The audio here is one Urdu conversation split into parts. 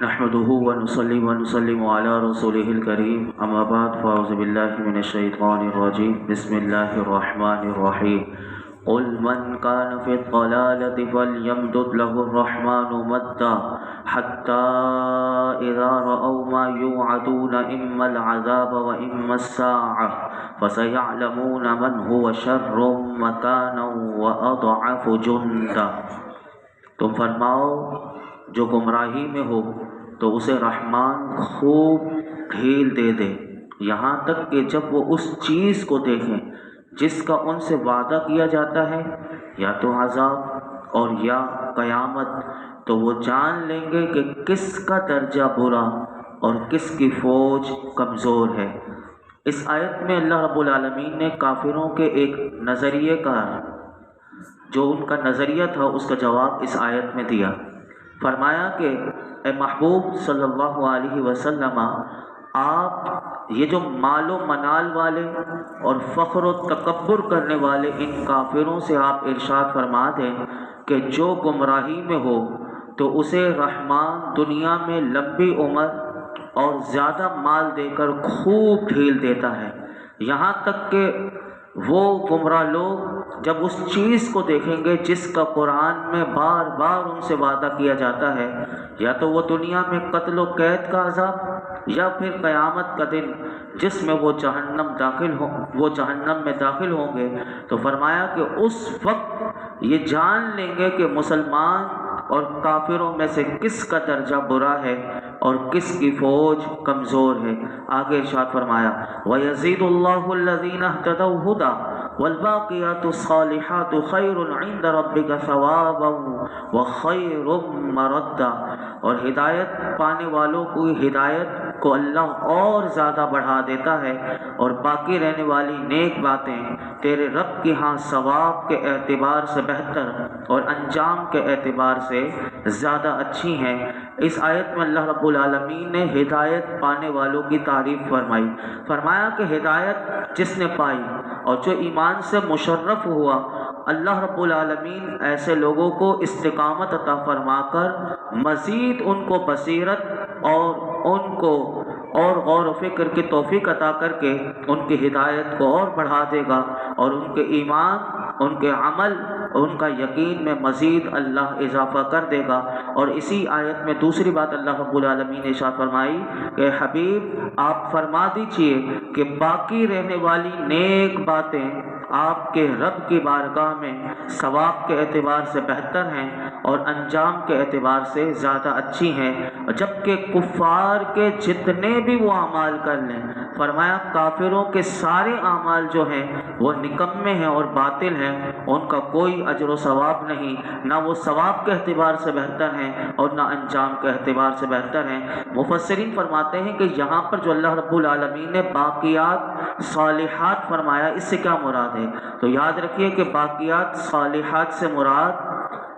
نحمده ونصلي ونسلم على رسوله الكريم اما بعد فاعوذ بالله من الشيطان الرجيم بسم الله الرحمن الرحيم قل من كان في الضلالة فليمدد له الرحمن مدا حتى إذا رأوا ما يوعدون إما العذاب وإما الساعة فسيعلمون من هو شر مكانا وأضعف جندا۔ تم فرماؤ جو گمراہی میں ہو تو اسے رحمان خوب ڈھیل دے دے، یہاں تک کہ جب وہ اس چیز کو دیکھیں جس کا ان سے وعدہ کیا جاتا ہے، یا تو عذاب اور یا قیامت، تو وہ جان لیں گے کہ کس کا درجہ برا اور کس کی فوج کمزور ہے۔ اس آیت میں اللہ رب العالمین نے کافروں کے ایک نظریے کا، جو ان کا نظریہ تھا، اس کا جواب اس آیت میں دیا۔ فرمایا کہ اے محبوب صلی اللہ علیہ وسلم، آپ یہ جو مال و منال والے اور فخر و تکبر کرنے والے ان کافروں سے آپ ارشاد فرما دیں کہ جو گمراہی میں ہو تو اسے رحمان دنیا میں لمبی عمر اور زیادہ مال دے کر خوب ڈھیل دیتا ہے، یہاں تک کہ وہ گمراہ لوگ جب اس چیز کو دیکھیں گے جس کا قرآن میں بار بار ان سے وعدہ کیا جاتا ہے، یا تو وہ دنیا میں قتل و قید کا عذاب یا پھر قیامت کا دن جس میں وہ جہنم میں داخل ہوں گے، تو فرمایا کہ اس وقت یہ جان لیں گے کہ مسلمان اور کافروں میں سے کس کا درجہ برا ہے اور کس کی فوج کمزور ہے۔ آگے ارشاد فرمایا وَيَزِيدُ اللَّهُ الَّذِينَ اهْتَدَوْا هُدًى وَالْبَاقِيَاتُ الصَّالِحَاتُ خَيْرٌ عِندَ رَبِّكَ ثَوَابًا وَخَيْرٌ مَّرَدًّا، اور ہدایت پانے والوں کی ہدایت کو اللہ اور زیادہ بڑھا دیتا ہے، اور باقی رہنے والی نیک باتیں تیرے رب کی ہاں ثواب کے اعتبار سے بہتر اور انجام کے اعتبار سے زیادہ اچھی ہیں۔ اس آیت میں اللہ رب العالمین نے ہدایت پانے والوں کی تعریف فرمائی، فرمایا کہ ہدایت جس نے پائی اور جو ایمان سے مشرف ہوا، اللہ رب العالمین ایسے لوگوں کو استقامت عطا فرما کر مزید ان کو بصیرت اور ان کو اور غور و فکر کی توفیق عطا کر کے ان کی ہدایت کو اور بڑھا دے گا، اور ان کے ایمان، ان کے عمل، ان کا یقین میں مزید اللہ اضافہ کر دے گا۔ اور اسی آیت میں دوسری بات اللہ رب العالمین نے ارشاد فرمائی کہ حبیب آپ فرما دیجئے کہ باقی رہنے والی نیک باتیں آپ کے رب کی بارگاہ میں ثواب کے اعتبار سے بہتر ہیں اور انجام کے اعتبار سے زیادہ اچھی ہیں، جبکہ کفار کے جتنے بھی وہ اعمال کر لیں، فرمایا کافروں کے سارے اعمال جو ہیں وہ نکمے ہیں اور باطل ہیں، ان کا کوئی اجر و ثواب نہیں، نہ وہ ثواب کے اعتبار سے بہتر ہیں اور نہ انجام کے اعتبار سے بہتر ہیں۔ مفسرین فرماتے ہیں کہ یہاں پر جو اللہ رب العالمین نے باقیات صالحات فرمایا، اس سے کیا مراد ہے؟ تو یاد رکھیے کہ باقیات صالحات سے مراد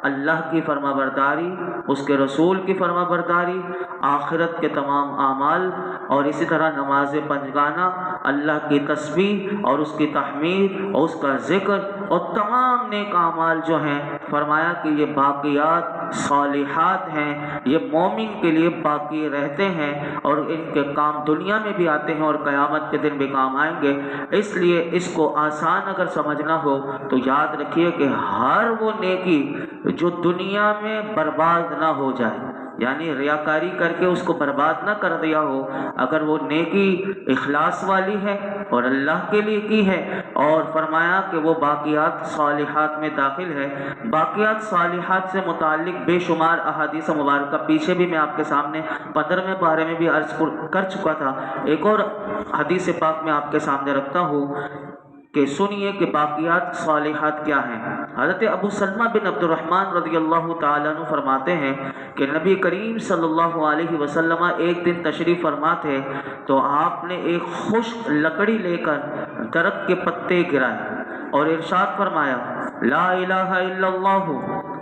اللہ کی فرما برداری، اس کے رسول کی فرما برداری، آخرت کے تمام اعمال، اور اسی طرح نماز پنجگانہ، اللہ کی تسبیح اور اس کی تحمید اور اس کا ذکر اور تمام نیک اعمال جو ہیں، فرمایا کہ یہ باقیات صالحات ہیں، یہ مومن کے لیے باقی رہتے ہیں اور ان کے کام دنیا میں بھی آتے ہیں اور قیامت کے دن بھی کام آئیں گے۔ اس لیے اس کو آسان اگر سمجھنا ہو تو یاد رکھیے کہ ہر وہ نیکی جو دنیا میں برباد نہ ہو جائے، یعنی ریاکاری کر کے اس کو برباد نہ کر دیا ہو، اگر وہ نیکی اخلاص والی ہے اور اللہ کے لیے کی ہے، اور فرمایا کہ وہ باقیات صالحات میں داخل ہے۔ باقیات صالحات سے متعلق بے شمار احادیث مبارکہ پیچھے بھی میں آپ کے سامنے 15ویں پارے میں بھی عرض کر چکا تھا، ایک اور حدیث پاک میں آپ کے سامنے رکھتا ہوں کہ سنیے کہ باقیات صالحات کیا ہیں۔ حضرت ابو سلمہ بن عبد الرحمن رضی اللہ تعالیٰ عنہ فرماتے ہیں کہ نبی کریم صلی اللہ علیہ وسلم ایک دن تشریف فرما تھے تو آپ نے ایک خشک لکڑی لے کر درخت کے پتے گرائے اور ارشاد فرمایا لا الہ الا اللہ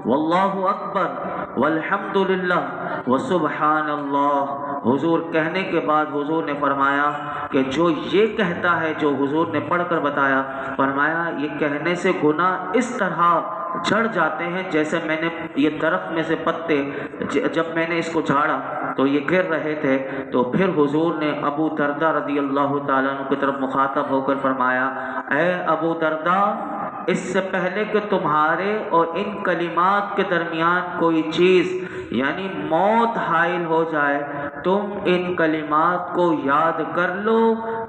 واللہ اکبر والحمد للہ وسبحان اللہ۔ حضور کہنے کے بعد حضور نے فرمایا کہ جو یہ کہتا ہے، جو حضور نے پڑھ کر بتایا، فرمایا یہ کہنے سے گناہ اس طرح جھڑ جاتے ہیں جیسے میں نے یہ درخت میں سے پتے جب میں نے اس کو جھاڑا تو یہ گر رہے تھے، تو پھر حضور نے ابو درداء رضی اللہ تعالیٰ عنہ کی طرف مخاطب ہو کر فرمایا، اے ابو درداء، اس سے پہلے کہ تمہارے اور ان کلمات کے درمیان کوئی چیز یعنی موت حائل ہو جائے، تم ان کلمات کو یاد کر لو،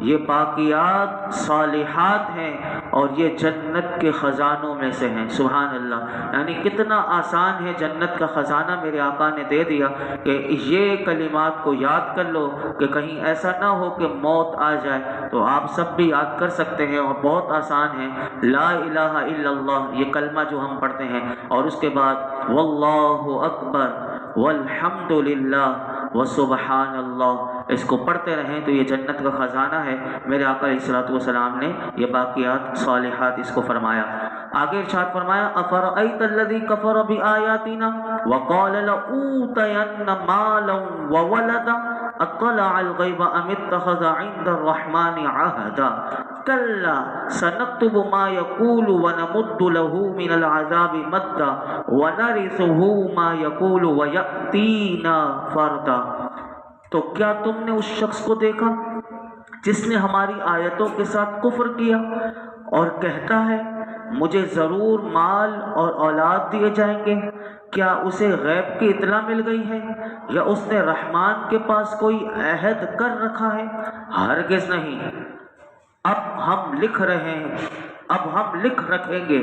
یہ باقیات صالحات ہیں اور یہ جنت کے خزانوں میں سے ہیں۔ سبحان اللہ، یعنی کتنا آسان ہے، جنت کا خزانہ میرے آقا نے دے دیا کہ یہ کلمات کو یاد کر لو کہ کہیں ایسا نہ ہو کہ موت آ جائے۔ تو آپ سب بھی یاد کر سکتے ہیں اور بہت آسان ہے، لا الہ الا اللہ یہ کلمہ جو ہم پڑھتے ہیں، اور اس کے بعد واللہ اکبر والحمد للہ وسبحان اللہ، اس کو پڑھتے رہیں تو یہ جنت کا خزانہ ہے۔ میرے آقا علیہ الصلوۃ والسلام نے یہ باقیات صالحات اس کو فرمایا۔ آگے ارشاد فرمایا، افرأیت الذی کفر بآیاتنا وقال لأوتین مالا وولدا اطلع الغیب ام اتخذ عند الرحمن عہدا کلا سنکتب ما یقول ونمد له من العذاب مدا ونرثه ما یقول ویأتینا فردا۔ تو کیا تم نے اس شخص کو دیکھا جس نے ہماری آیتوں کے ساتھ کفر کیا اور کہتا ہے مجھے ضرور مال اور اولاد دیے جائیں گے؟ کیا اسے غیب کی اطلاع مل گئی ہے یا اس نے رحمان کے پاس کوئی عہد کر رکھا ہے؟ ہرگز نہیں۔ اب ہم لکھ رہے ہیں، اب ہم لکھ رکھیں گے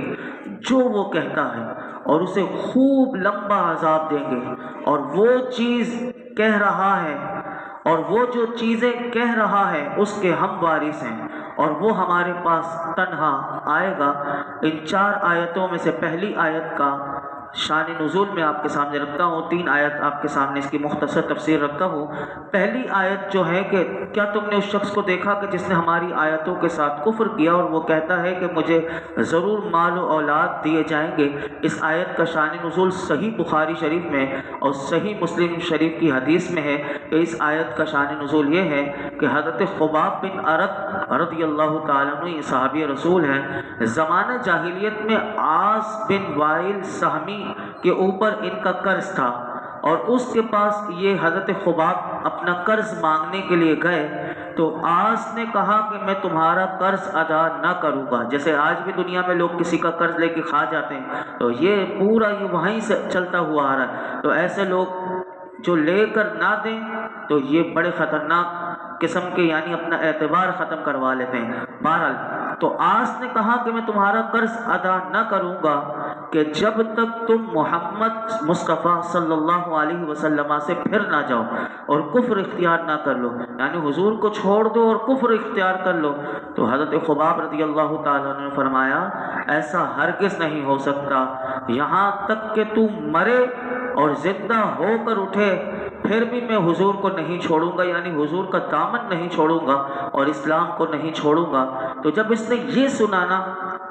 جو وہ کہتا ہے اور اسے خوب لمبا عذاب دیں گے، اور وہ چیز کہہ رہا ہے اور وہ جو چیزیں کہہ رہا ہے اس کے ہم وارث ہیں، اور وہ ہمارے پاس تنہا آئے گا۔ ان 4 آیتوں میں سے پہلی آیت کا شان نزول میں آپ کے سامنے رکھتا ہوں، 3 آیت آپ کے سامنے اس کی مختصر تفسیر رکھتا ہوں۔ پہلی آیت جو ہے کہ کیا تم نے اس شخص کو دیکھا کہ جس نے ہماری آیتوں کے ساتھ کفر کیا اور وہ کہتا ہے کہ مجھے ضرور مال و اولاد دیے جائیں گے۔ اس آیت کا شان نزول صحیح بخاری شریف میں اور صحیح مسلم شریف کی حدیث میں ہے کہ اس آیت کا شان نزول یہ ہے کہ حضرت خباب بن ارد رضی اللہ تعالیٰ عنہ صحابی رسول ہیں، زمانہ جاہلیت میں عاص بن وائل سہمی کے اوپر ان کا قرض تھا، اور اس کے پاس یہ حضرت خباب اپنا قرض مانگنے کے لیے گئے تو عاص نے کہا کہ میں تمہارا قرض ادا نہ کروں گا۔ جیسے آج بھی دنیا میں لوگ کسی کا قرض لے کے کھا جاتے ہیں، تو یہ پورا یہ وہیں سے چلتا ہوا آ رہا ہے۔ تو ایسے لوگ جو لے کر نہ دیں تو یہ بڑے خطرناک قسم کے یعنی اپنا اعتبار ختم کروا لیتے ہیں۔ بہرحال تو عاص نے کہا کہ میں تمہارا قرض ادا نہ کروں گا کہ جب تک تم محمد مصطفیٰ صلی اللہ علیہ وسلم سے پھر نہ جاؤ اور کفر اختیار نہ کر لو، یعنی حضور کو چھوڑ دو اور کفر اختیار کر لو۔ تو حضرت خباب رضی اللہ تعالیٰ نے فرمایا ایسا ہرگز نہیں ہو سکتا، یہاں تک کہ تم مرے اور زندہ ہو کر اٹھے پھر بھی میں حضور کو نہیں چھوڑوں گا، یعنی حضور کا دامن نہیں چھوڑوں گا اور اسلام کو نہیں چھوڑوں گا۔ تو جب اس نے یہ سنا نا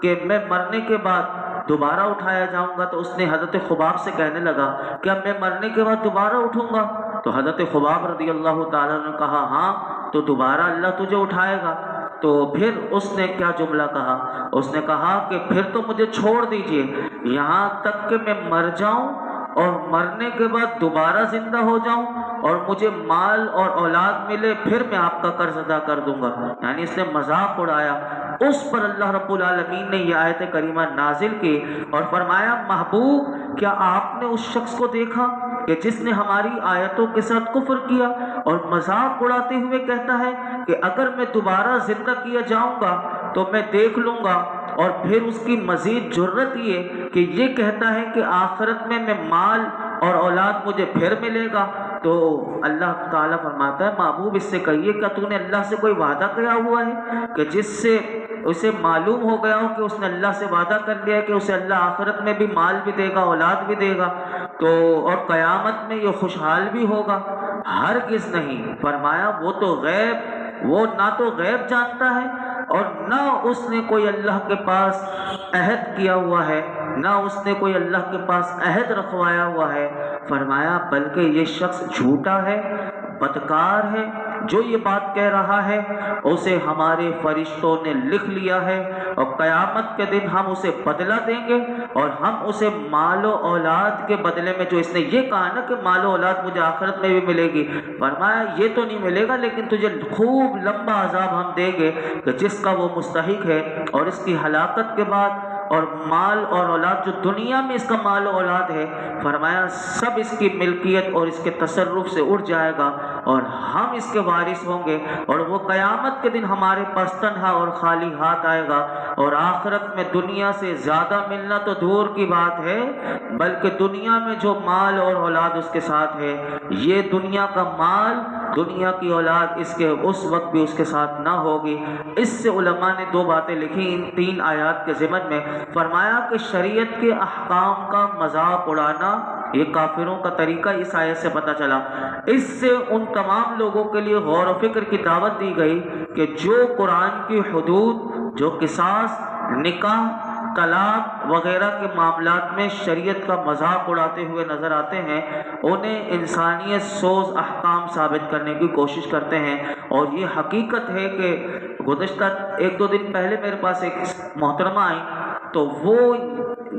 کہ میں مرنے کے بعد دوبارہ اٹھایا جاؤں گا، تو اس نے حضرت خباب سے کہنے لگا کیا میں مرنے کے بعد دوبارہ اٹھوں گا؟ تو حضرت خباب رضی اللہ تعالیٰ نے کہا ہاں، تو دوبارہ اللہ تجھے اٹھائے گا۔ تو پھر اس نے کیا جملہ کہا؟ اس نے کہا کہ پھر تو مجھے چھوڑ دیجئے، یہاں تک کہ میں مر جاؤں اور مرنے کے بعد دوبارہ زندہ ہو جاؤں اور مجھے مال اور اولاد ملے، پھر میں آپ کا قرض ادا کر دوں گا۔ یعنی اس نے مذاق اڑایا۔ اس پر اللہ رب العالمین نے یہ آیت کریمہ نازل کی اور فرمایا محبوب کیا آپ نے اس شخص کو دیکھا کہ جس نے ہماری آیتوں کے ساتھ کفر کیا اور مذاق اڑاتے ہوئے کہتا ہے کہ اگر میں دوبارہ زندہ کیا جاؤں گا تو میں دیکھ لوں گا، اور پھر اس کی مزید جرت یہ کہ یہ کہتا ہے کہ آخرت میں مال اور اولاد مجھے پھر ملے گا۔ تو اللہ تعالیٰ فرماتا ہے محبوب اس سے کہیے کیا تو نے اللہ سے کوئی وعدہ کیا ہوا ہے کہ جس سے اسے معلوم ہو گیا ہو کہ اس نے اللہ سے وعدہ کر لیا ہے کہ اسے اللہ آخرت میں بھی مال بھی دے گا، اولاد بھی دے گا، تو اور قیامت میں یہ خوشحال بھی ہوگا؟ ہرگز نہیں۔ فرمایا وہ تو غیب، وہ نہ تو غیب جانتا ہے اور نہ اس نے کوئی اللہ کے پاس عہد کیا ہوا ہے، نہ اس نے کوئی اللہ کے پاس عہد رکھوایا ہوا ہے۔ فرمایا بلکہ یہ شخص جھوٹا ہے، بدکار ہے، جو یہ بات کہہ رہا ہے اسے ہمارے فرشتوں نے لکھ لیا ہے، اور قیامت کے دن ہم اسے بدلہ دیں گے، اور ہم اسے مال و اولاد کے بدلے میں، جو اس نے یہ کہا نا کہ مال و اولاد مجھے آخرت میں بھی ملے گی، فرمایا یہ تو نہیں ملے گا، لیکن تجھے خوب لمبا عذاب ہم دیں گے کہ جس کا وہ مستحق ہے، اور اس کی ہلاکت کے بعد اور مال اور اولاد، جو دنیا میں اس کا مال و اولاد ہے، فرمایا سب اس کی ملکیت اور اس کے تصرف سے اٹھ جائے گا، اور ہم اس کے وارث ہوں گے، اور وہ قیامت کے دن ہمارے پاس تنہا اور خالی ہاتھ آئے گا، اور آخرت میں دنیا سے زیادہ ملنا تو دور کی بات ہے، بلکہ دنیا میں جو مال اور اولاد اس کے ساتھ ہے، یہ دنیا کا مال، دنیا کی اولاد اس کے اس وقت بھی اس کے ساتھ نہ ہوگی۔ اس سے علماء نے دو باتیں لکھی ان 3 آیات کے ضمن میں۔ فرمایا کہ شریعت کے احکام کا مذاق اڑانا یہ کافروں کا طریقہ اس آیت سے پتہ چلا۔ اس سے ان تمام لوگوں کے لیے غور و فکر کی دعوت دی گئی کہ جو قرآن کی حدود، جو قصاص، نکاح، طلاق وغیرہ کے معاملات میں شریعت کا مذاق اڑاتے ہوئے نظر آتے ہیں، انہیں انسانیت سوز احکام ثابت کرنے کی کوشش کرتے ہیں، اور یہ حقیقت ہے کہ گزشتہ 1-2 دن پہلے میرے پاس ایک محترمہ آئی، تو وہ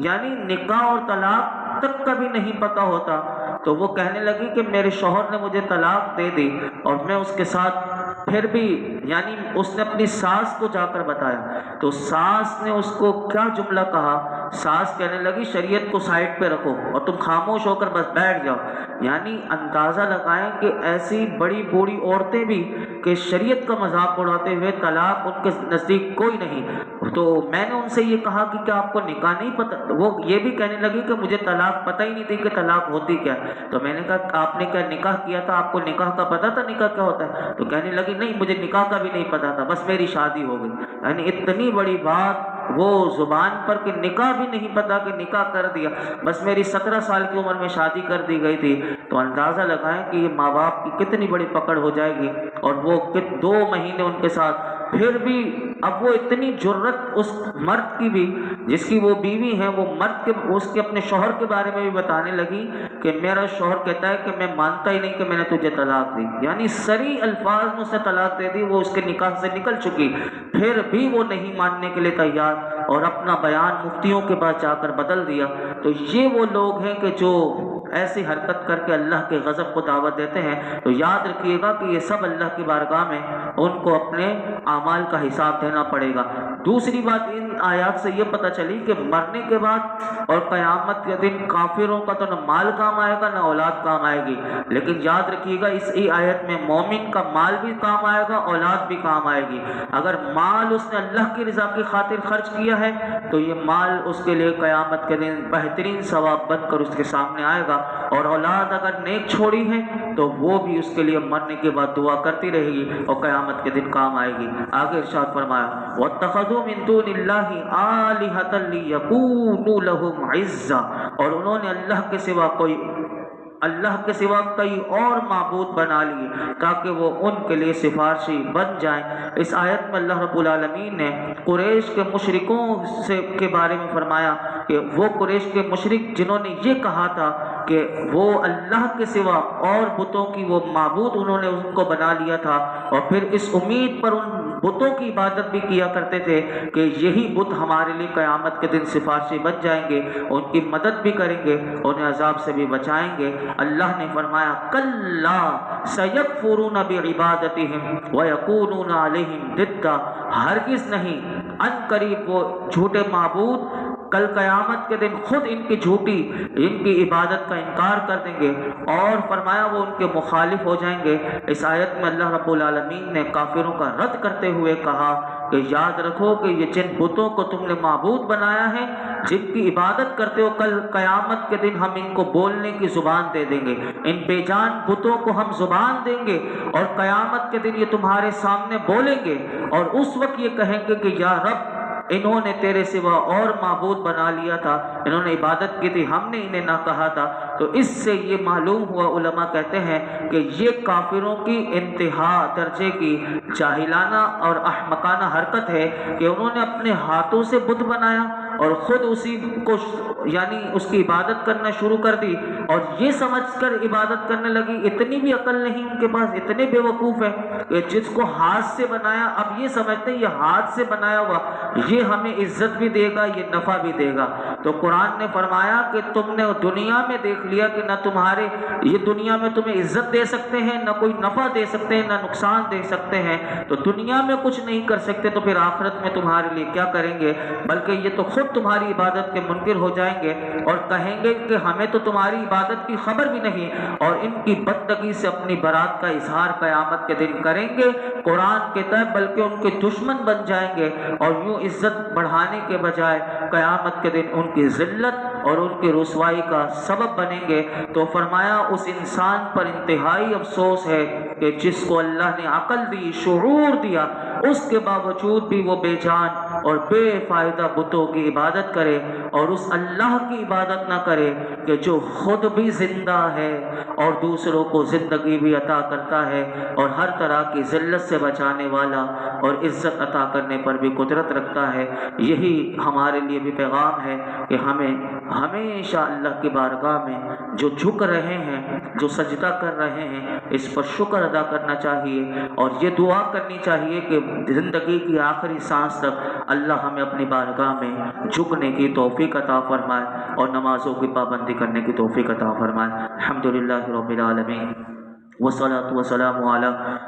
یعنی نکاح اور طلاق تک کا بھی نہیں پتہ ہوتا، تو وہ کہنے لگی کہ میرے شوہر نے مجھے طلاق دے دی، اور میں اس کے ساتھ پھر بھی یعنی اس نے اپنی ساس کو جا کر بتایا، تو ساس نے اس کو کیا جملہ کہا، ساس کہنے لگی شریعت کو سائڈ پہ رکھو اور تم خاموش ہو کر بس بیٹھ جاؤ۔ یعنی اندازہ لگائیں کہ ایسی بڑی بوڑھی عورتیں بھی کہ شریعت کا مذاق اڑاتے ہوئے طلاق ان کے نزدیک کوئی نہیں۔ تو میں نے ان سے یہ کہا کہ کیا آپ کو نکاح نہیں پتہ؟ وہ یہ بھی کہنے لگی کہ مجھے طلاق پتہ ہی نہیں تھی کہ طلاق ہوتی کیا ہے۔ تو میں نے کہا آپ نے کیا نکاح کیا تھا؟ آپ کو نکاح کا پتہ تھا نکاح کیا ہوتا ہے؟ تو کہنے لگی نہیں مجھے نکاح کا بھی نہیں پتہ تھا، بس میری شادی ہو گئی۔ یعنی اتنی بڑی بات وہ زبان پر کہ نکاح بھی نہیں پتا کہ نکاح کر دیا، بس میری 17 سال کی عمر میں شادی کر دی گئی تھی۔ تو اندازہ لگائیں کہ یہ ماں باپ کی کتنی بڑی پکڑ ہو جائے گی، اور وہ 2 مہینے ان کے ساتھ، پھر بھی اب وہ اتنی جرت اس مرد کی بھی جس کی وہ بیوی ہے، وہ مرد کے اس کے اپنے شوہر کے بارے میں بھی بتانے لگی کہ میرا شوہر کہتا ہے کہ میں مانتا ہی نہیں کہ میں نے تجھے طلاق دی، یعنی صریح الفاظ میں اسے طلاق دے دی، وہ اس کے نکاح سے نکل چکی، پھر بھی وہ نہیں ماننے کے لیے تیار، اور اپنا بیان مفتیوں کے پاس جا کر بدل دیا۔ تو یہ وہ لوگ ہیں کہ جو ایسی حرکت کر کے اللہ کے غضب کو دعوت دیتے ہیں۔ تو یاد رکھیے گا کہ یہ سب اللہ کی بارگاہ میں ان کو اپنے اعمال کا حساب دینا پڑے گا۔ دوسری بات ان آیات سے یہ پتہ چلی کہ مرنے کے بعد اور قیامت کے دن کافروں کا تو نہ مال کام آئے گا نہ اولاد کام آئے گی، لیکن یاد رکھیے گا اس آیت میں مومن کا مال بھی کام آئے گا، اولاد بھی کام آئے گی۔ اگر مال اس نے اللہ کی رضا کی خاطر خرچ کیا ہے تو یہ مال اس کے لیے قیامت کے دن بہترین ثواب بن کر اس کے سامنے آئے گا، اور اولاد اگر نیک چھوڑی ہے تو وہ بھی اس کے لیے مرنے کے بعد دعا کرتی رہے گی اور قیامت کے دن کام آئے گی۔ آگے ارشاد فرمایا وَاتَّخَذُوا مِن دُونِ اللَّهِ آلِهَةً لِيَكُونُوا لَهُمْ عِزًّا، اور انہوں نے اللہ کے سوا کئی اور معبود بنا لیے تاکہ وہ ان کے لیے سفارشی بن جائیں۔ اس آیت میں اللہ رب العالمین نے قریش کے مشرکوں کے بارے میں فرمایا کہ وہ قریش کے مشرک جنہوں نے یہ کہا تھا کہ وہ اللہ کے سوا اور بتوں کی وہ معبود انہوں نے ان کو بنا لیا تھا، اور پھر اس امید پر ان بتوں کی عبادت بھی کیا کرتے تھے کہ یہی بت ہمارے لیے قیامت کے دن سفارشی بن جائیں گے، ان کی مدد بھی کریں گے، انہیں عذاب سے بھی بچائیں گے۔ اللہ نے فرمایا کلا سیکفرون بعبادتہم ویکونون علیہم ضدا، ہرگز نہیں، ان قریب وہ جھوٹے معبود کل قیامت کے دن خود ان کی عبادت کا انکار کر دیں گے، اور فرمایا وہ ان کے مخالف ہو جائیں گے۔ اس آیت میں اللہ رب العالمین نے کافروں کا رد کرتے ہوئے کہا کہ یاد رکھو کہ یہ جن بتوں کو تم نے معبود بنایا ہے، جن کی عبادت کرتے ہو، کل قیامت کے دن ہم ان کو بولنے کی زبان دے دیں گے، ان بے جان بتوں کو ہم زبان دیں گے، اور قیامت کے دن یہ تمہارے سامنے بولیں گے، اور اس وقت یہ کہیں گے کہ یا رب انہوں نے تیرے سوا اور معبود بنا لیا تھا، انہوں نے عبادت کی تھی، ہم نے انہیں نہ کہا تھا۔ تو اس سے یہ معلوم ہوا، علماء کہتے ہیں کہ یہ کافروں کی انتہا درجے کی جاہلانہ اور احمقانہ حرکت ہے کہ انہوں نے اپنے ہاتھوں سے بت بنایا، اور خود اسی کو یعنی اس کی عبادت کرنا شروع کر دی، اور یہ سمجھ کر عبادت کرنے لگی، اتنی بھی عقل نہیں ان کے پاس، اتنے بے وقوف ہیں کہ جس کو ہاتھ سے بنایا اب یہ سمجھتے ہیں یہ ہاتھ سے بنایا ہوا یہ ہمیں عزت بھی دے گا، یہ نفع بھی دے گا۔ تو قرآن نے فرمایا کہ تم نے دنیا میں دیکھ لیا کہ نہ تمہارے یہ دنیا میں تمہیں عزت دے سکتے ہیں، نہ کوئی نفع دے سکتے ہیں، نہ نقصان دے سکتے ہیں، تو دنیا میں کچھ نہیں کر سکتے تو پھر آخرت میں تمہارے لیے کیا کریں گے؟ بلکہ یہ تو خود تمہاری عبادت کے منکر ہو جائیں گے اور کہیں گے کہ ہمیں تو تمہاری عبادت کی خبر بھی نہیں، اور ان کی بندگی سے اپنی برات کا اظہار قیامت کے دن کریں گے قرآن کے تحت، بلکہ ان کے دشمن بن جائیں گے، اور یوں عزت بڑھانے کے بجائے قیامت کے دن ان کی ذلت اور ان کی رسوائی کا سبب بنیں گے۔ تو فرمایا اس انسان پر انتہائی افسوس ہے کہ جس کو اللہ نے عقل دی، شعور دیا، اس کے باوجود بھی وہ بے جان اور بے فائدہ بتوں کی عبادت کرے، اور اس اللہ کی عبادت نہ کرے کہ جو خود بھی زندہ ہے اور دوسروں کو زندگی بھی عطا کرتا ہے، اور ہر طرح کی ذلت سے بچانے والا اور عزت عطا کرنے پر بھی قدرت رکھتا ہے۔ یہی ہمارے لیے بھی پیغام ہے کہ ہمیں ہمیشہ اللہ کی بارگاہ میں جو جھک رہے ہیں، جو سجدہ کر رہے ہیں، اس پر شکر ادا کرنا چاہیے، اور یہ دعا کرنی چاہیے کہ زندگی کی آخری سانس تک اللہ ہمیں اپنی بارگاہ میں جھکنے کی توفیق عطا فرمائے اور نمازوں کی پابندی کرنے کی توفیق عطا فرمائے۔ الحمدللہ رب العالمین، والصلاة والسلام علی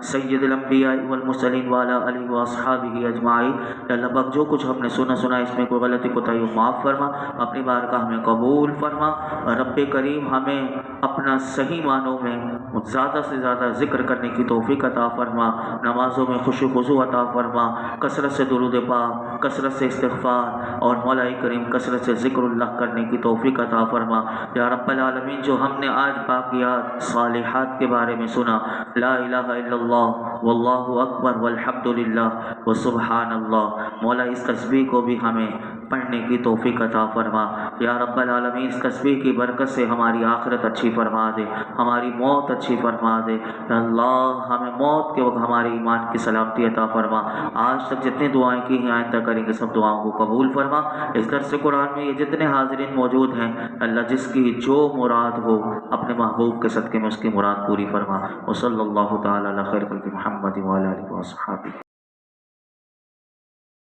سید الانبیاء والمرسلین وعلی آلہ واصحابہ اجمعین۔ اللہ پاک جو کچھ ہم نے سنا اس میں کوئی غلطی کوتاہی معاف فرما، اپنی بارگاہ میں قبول فرما۔ رب کریم ہمیں اپنا صحیح معنوں میں زیادہ سے زیادہ ذکر کرنے کی توفیق عطا فرما، نمازوں میں خشوع و خضوع عطا فرما، کثرت سے درود پاک، کثرت سے استغفار، اور مولا کریم کثرت سے ذکر اللہ کرنے کی توفیق عطا فرما۔ یا رب العالمین، جو ہم نے آج باقیات صالحات کے بارے میں سنا، لا الہ الا اللہ واللہ اکبر والحمدللہ وسبحان اللہ، مولا اس تسبیح کو بھی ہمیں پڑھنے کی توفیق عطا فرما۔ یا رب العالمین، اس تسبیح کی برکت سے ہماری آخرت اچھی فرما دے، ہماری موت اچھی فرما دے۔ یا اللہ، ہمیں موت کے وقت ہمارے ایمان کی سلامتی عطا فرما۔ آج تک جتنی دعائیں کی ہیں آئندہ کریں گے سب دعاؤں کو قبول فرما۔ اس درس قرآن میں یہ جتنے حاضرین موجود ہیں، اللہ جس کی جو مراد ہو اپنے محبوب کے صدقے میں اس کی مراد پوری فرما۔ وصلی اللہ تعالی علی خیر خلق محمد وعلی آلہ وصحبہ۔